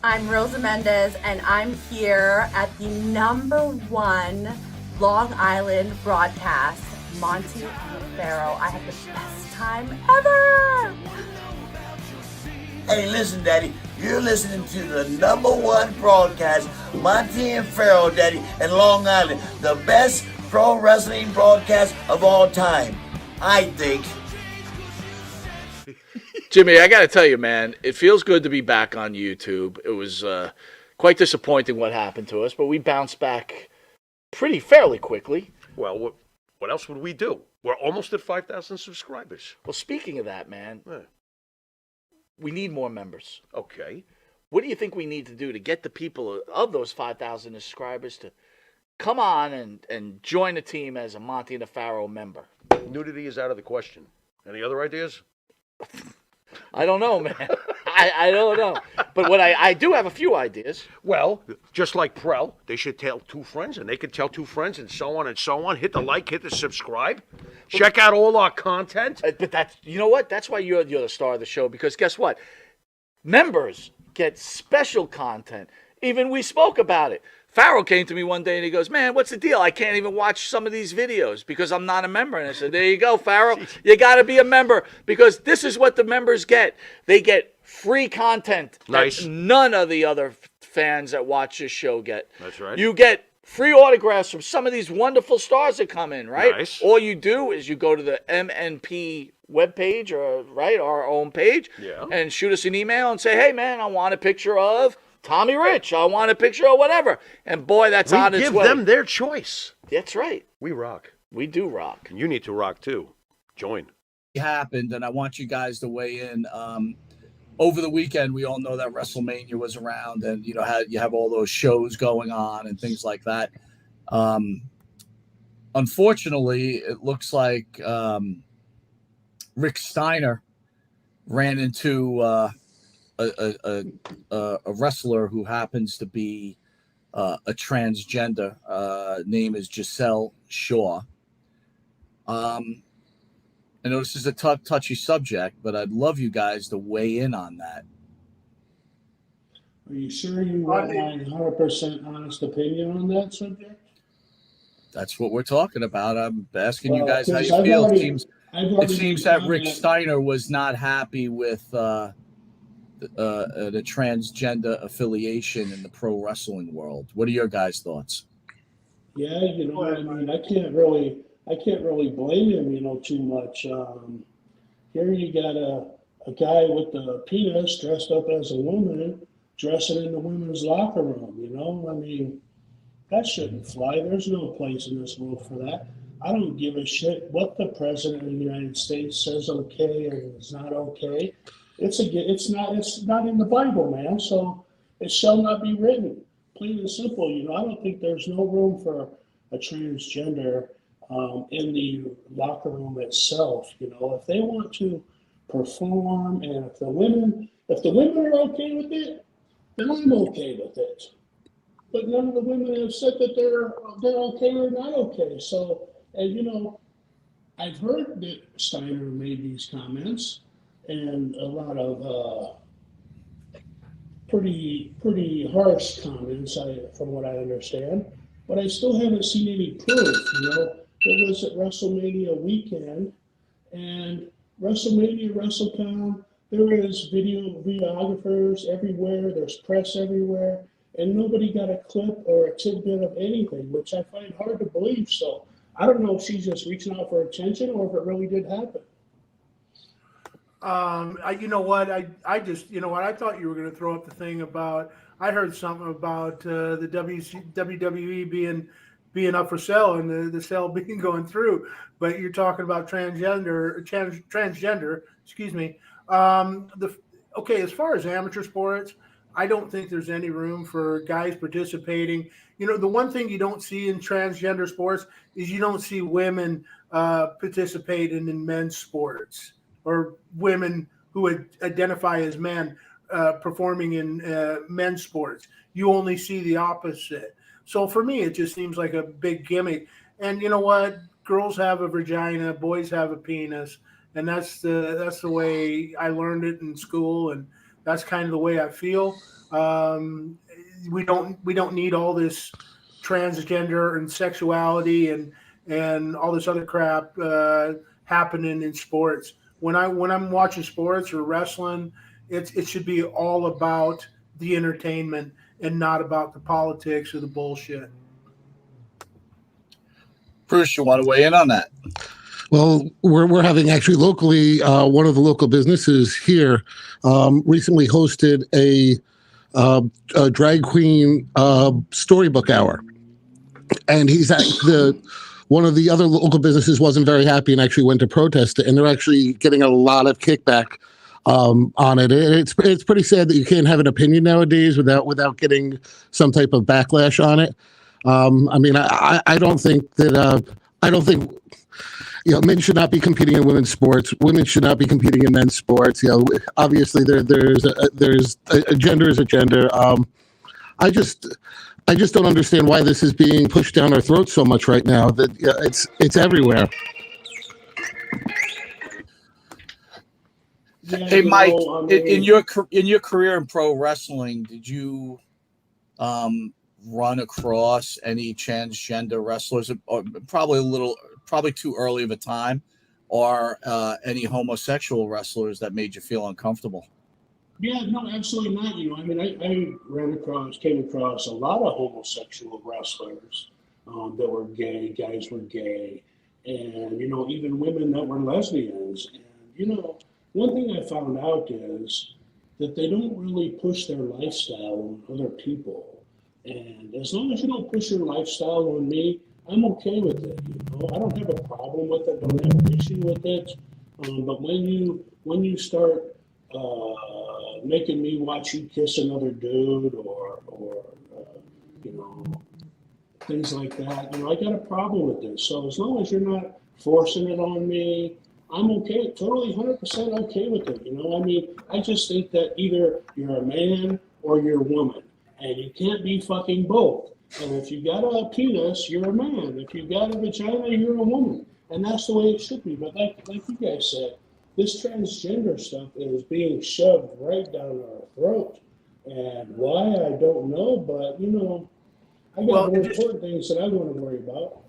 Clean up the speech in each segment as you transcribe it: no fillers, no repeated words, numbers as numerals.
I'm Rosa Mendez, and I'm here at the #1 Long Island broadcast, Monty and Pharaoh. I had the best time ever! Hey, listen, Daddy, you're listening to the #1 broadcast, Mantaur and PN, Daddy, in Long Island. The best pro wrestling broadcast of all time, I think. Jimmy, I got to tell you, man, it feels good to be back on YouTube. It was quite disappointing what happened to us, but we bounced back fairly quickly. Well, what else would we do? We're almost at 5,000 subscribers. Well, speaking of that, man, we need more members. Okay. What do you think we need to do to get the people of those 5,000 subscribers to come on and join the team as a Monty and the Pharaoh member? Nudity is out of the question. Any other ideas? I don't know, man. I don't know. But what I do have a few ideas. Well, just like Prel, they should tell 2 friends, and they could tell 2 friends, and so on and so on. Hit the like, hit the subscribe. Check out all our content. But that's, you know what? That's why you're the star of the show, because guess what? Members get special content. Even we spoke about it. Pharaoh came to me one day and he goes, man, what's the deal? I can't even watch some of these videos because I'm not a member. And I said, there you go, Pharaoh. You got to be a member because this is what the members get. They get free content that none of the other fans that watch this show get. That's right. You get free autographs from some of these wonderful stars that come in, right? Nice. All you do is you go to the MNP webpage, our own page, and shoot us an email and say, hey, man, I want a picture of Tommy Rich, I want a picture of whatever. And boy, that's on its way. We give them their choice. That's right. We rock. We do rock. And you need to rock too. Join. Happened, and I want you guys to weigh in. Over the weekend, we all know that WrestleMania was around, and you have all those shows going on and things like that. Unfortunately, it looks like Rick Steiner ran into a wrestler who happens to be a transgender. Name is Gisele Shaw. I know this is a touchy subject, but I'd love you guys to weigh in on that. Are you sure you want my 100% honest opinion on that subject? That's what we're talking about. I'm asking you guys how you feel. It seems that Rick Steiner was not happy with the transgender affiliation in the pro wrestling world. What are your guys' thoughts? Yeah, I mean, I can't really blame him, too much. Here you got a guy with a penis dressed up as a woman, dressing in the women's locker room. I mean, that shouldn't fly. There's no place in this world for that. I don't give a shit what the president of the United States says okay or is not okay. It's not in the Bible, man. So it shall not be written. Plain and simple. I don't think there's no room for a transgender in the locker room itself. If they want to perform, and if the women are okay with it, then I'm okay with it. But none of the women have said that they're okay or not okay. So, and I've heard that Steiner made these comments and a lot of pretty harsh comments, from what I understand. But I still haven't seen any proof. It was at WrestleMania weekend, and WrestleCon, there is videographers everywhere, there's press everywhere, and nobody got a clip or a tidbit of anything, which I find hard to believe. So I don't know if she's just reaching out for attention or if it really did happen. You know what? I thought you were going to throw up the thing about. I heard something about the WWE being up for sale and the sale being going through. But you're talking about transgender. Excuse me. As far as amateur sports, I don't think there's any room for guys participating. The one thing you don't see in transgender sports is you don't see women participating in men's sports, or women who would identify as men performing in men's sports. You only see the opposite. So for me, it just seems like a big gimmick. And you know what? Girls have a vagina, boys have a penis, and that's the way I learned it in school, and that's kind of the way I feel. We don't need all this transgender and sexuality and all this other crap happening in sports. When I'm watching sports or wrestling, it should be all about the entertainment and not about the politics or the bullshit. Bruce, you want to weigh in on that? Well, we're having actually locally, one of the local businesses here recently hosted a drag queen storybook hour, and he's at one of the other local businesses wasn't very happy and actually went to protest it, and they're actually getting a lot of kickback on it. It's pretty sad that you can't have an opinion nowadays without getting some type of backlash on it. I mean, I don't think that men should not be competing in women's sports. Women should not be competing in men's sports. Obviously there's a gender is a gender. I just don't understand why this is being pushed down our throats so much right now. That it's everywhere. Yeah, Hey, Mike, I in your career in pro wrestling, did you run across any transgender wrestlers, or probably too early of a time, or any homosexual wrestlers that made you feel uncomfortable? Yeah, no, absolutely not. I mean, I came across a lot of homosexual wrestlers that were gay, guys were gay, and, even women that were lesbians. And, one thing I found out is that they don't really push their lifestyle on other people. And as long as you don't push your lifestyle on me, I'm okay with it. I don't have a problem with it. Don't have an issue with it. But when you start making me watch you kiss another dude or things like that, I got a problem with this. So as long as you're not forcing it on me, I'm okay, totally 100% okay with it. I mean, I just think that either you're a man or you're a woman, and you can't be fucking both. And if you got a penis, you're a man. If you got a vagina, you're a woman. And that's the way it should be. But like you guys said, this transgender stuff is being shoved right down our throat. And why, I don't know. But, I got more important things that I want to worry about.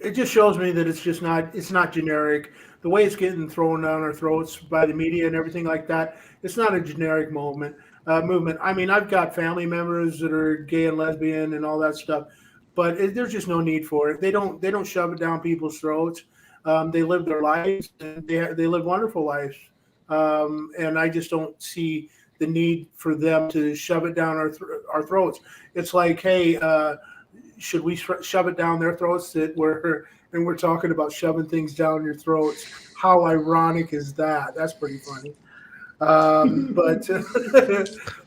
It just shows me that it's not generic. The way it's getting thrown down our throats by the media and everything like that, it's not a generic movement. I mean, I've got family members that are gay and lesbian and all that stuff, but there's just no need for it. They don't shove it down people's throats. They live their lives, and they live wonderful lives. And I just don't see the need for them to shove it down our throats. It's like, hey, should we shove it down their throats that we're talking about shoving things down your throats? How ironic is that? That's pretty funny. But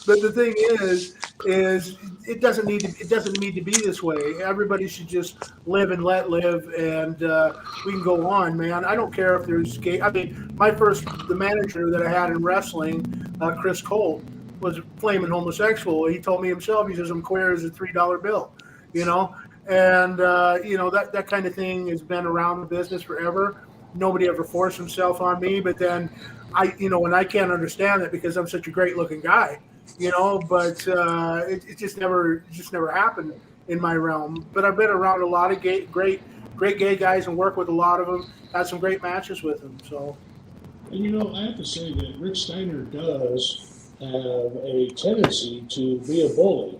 the thing is it doesn't need to be this way. Everybody should just live and let live, and we can go on, man. I don't care if there's gay. I mean, the manager that I had in wrestling, Chris Cole, was flaming homosexual. He told me himself, he says, I'm queer as a $3 bill, and that kind of thing has been around the business forever. Nobody ever forced himself on me, but then and I can't understand it because I'm such a great looking guy, but it just never happened in my realm. But I've been around a lot of great gay guys and worked with a lot of them, had some great matches with them. So, and I have to say that Rick Steiner does have a tendency to be a bully.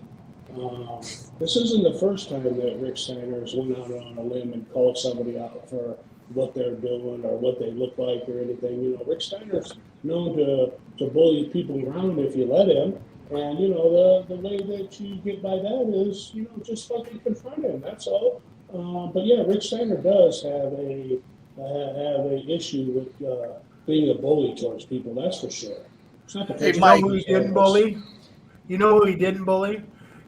This isn't the first time that Rick Steiner's went out on a limb and called somebody out for what they're doing or what they look like or anything. Rick Steiner's known to bully people around if you let him. And, the way that you get by that is, just fucking confront him. That's all. But yeah, Rick Steiner does have a issue with being a bully towards people. That's for sure. It's not the hey, Mike, who he didn't bully? You know who he didn't bully?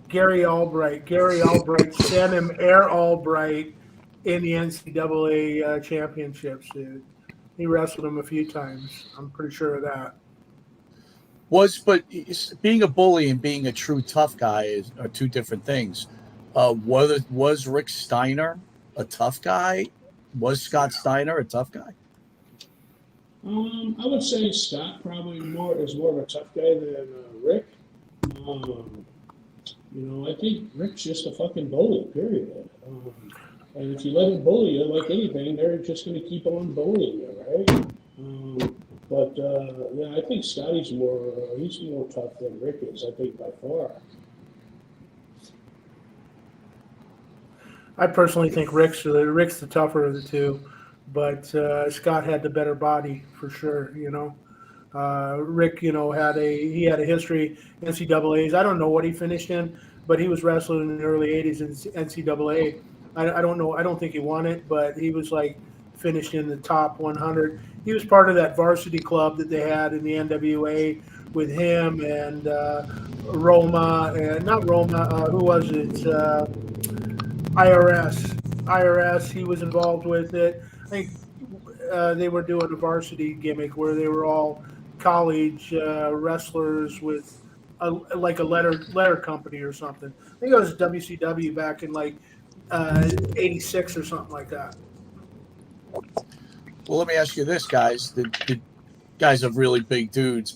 Gary Albright. Gary Albright sent him Air Albright in the NCAA championships, dude. He wrestled him a few times. I'm pretty sure of that. But being a bully and being a true tough guy are two different things. Was Rick Steiner a tough guy? Was Scott Steiner a tough guy? I would say Scott probably is more of a tough guy than Rick. I think Rick's just a fucking bully, period. And if you let him bully you, like anything, they're just going to keep on bullying you, right? Yeah, I think Scotty's he's more tough than Rick is, I think, by far. I personally think Rick's the tougher of the two, but Scott had the better body for sure. Rick, had a history NCAA's. I don't know what he finished in, but he was wrestling in the early '80s in NCAA. I don't know. I don't think he won it, but he was like finished in the top 100. He was part of that varsity club that they had in the NWA with him and Roma and not Roma. Who was it? IRS. He was involved with it. I think they were doing a varsity gimmick where they were all college wrestlers with like a letter company or something. I think it was WCW back in like '86 or something like that. Well, let me ask you this, guys. The guys are really big dudes.